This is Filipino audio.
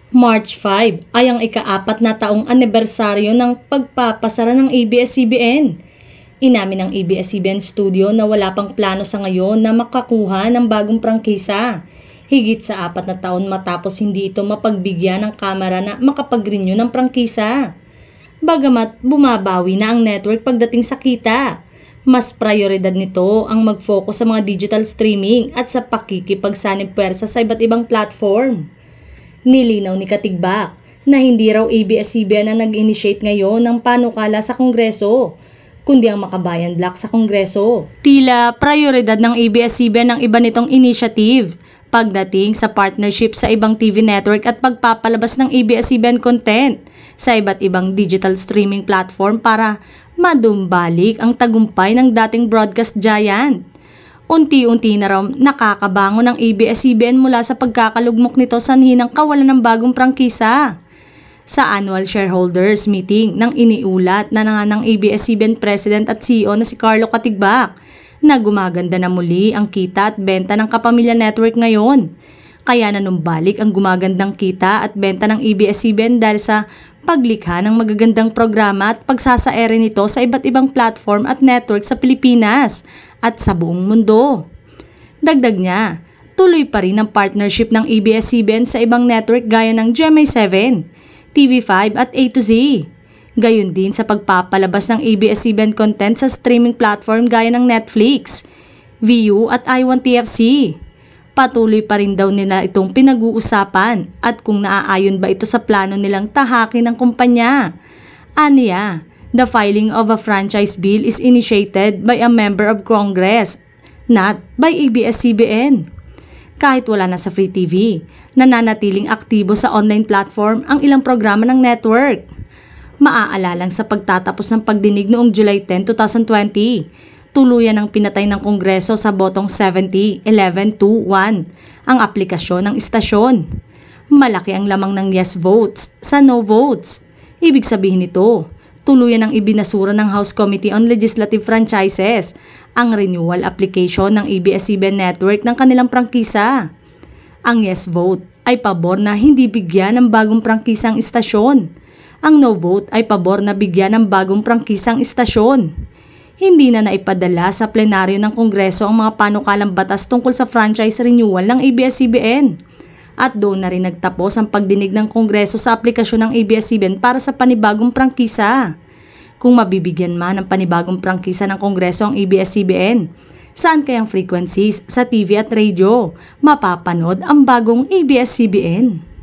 March 5 ay ang ika-4 na taong anibersaryo ng pagpapasara ng ABS-CBN. Inamin ng ABS-CBN Studio na wala pang plano sa ngayon na makakuha ng bagong prangkisa. Higit sa 4 na taon matapos hindi ito mapagbigyan ng kamera na makapag-renew ng prangkisa. Bagamat bumabawi na ang network pagdating sa kita, mas prioridad nito ang mag-focus sa mga digital streaming at sa pakikipagsanib-pwersa sa iba't ibang platform. Nilinaw ni Katigbak na hindi raw ABS-CBN ang nag-initiate ngayon ng panukala sa Kongreso, kundi ang Makabayan Bloc sa Kongreso. Tila prioridad ng ABS-CBN ang iba nitong initiative pagdating sa partnership sa ibang TV network at pagpapalabas ng ABS-CBN content sa iba't ibang digital streaming platform para madumbalik ang tagumpay ng dating broadcast giant. Unti-unti na raw nakakabangon ng ABS-CBN mula sa pagkakalugmok nito sa hinang kawalan ng bagong prangkisa. Sa annual shareholders meeting nang iniulat na ng ABS-CBN President at CEO na si Carlo Katigbak na gumaganda na muli ang kita at benta ng Kapamilya Network ngayon. Kaya nanumbalik ang gumagandang kita at benta ng ABS-CBN dahil sa paglikha ng magagandang programa at pagsasaere nito sa iba't ibang platform at network sa Pilipinas at sa buong mundo. Dagdag niya, tuloy pa rin ang partnership ng ABS-CBN sa ibang network gaya ng GMA7, TV5 at A to Z. Gayon din sa pagpapalabas ng ABS-CBN content sa streaming platform gaya ng Netflix, Viu at i1TFC. Patuloy pa rin daw nila itong pinag-uusapan at kung naaayon ba ito sa plano nilang tahakin ng kumpanya. Aniya, the filing of a franchise bill is initiated by a member of Congress, not by ABS-CBN. Kahit wala na sa Free TV, nananatiling aktibo sa online platform ang ilang programa ng network. Maaalalang sa pagtatapos ng pagdinig noong July 10, 2020, tuluyan ang pinatay ng Kongreso sa botong 70-11-2-1 ang aplikasyon ng istasyon. Malaki ang lamang ng yes votes sa no votes. Ibig sabihin nito, tuluyan ang ibinasura ng House Committee on Legislative Franchises ang renewal application ng ABS-CBN Network ng kanilang prangkisa. Ang yes vote ay pabor na hindi bigyan ng bagong prangkisang istasyon. Ang no vote ay pabor na bigyan ng bagong prangkisang istasyon. Hindi na naipadala sa plenaryo ng Kongreso ang mga panukalang batas tungkol sa franchise renewal ng ABS-CBN. At doon na rin nagtapos ang pagdinig ng Kongreso sa aplikasyon ng ABS-CBN para sa panibagong prangkisa. Kung mabibigyan man ng panibagong prangkisa ng Kongreso ang ABS-CBN, saan kayang frequencies sa TV at radio mapapanood ang bagong ABS-CBN?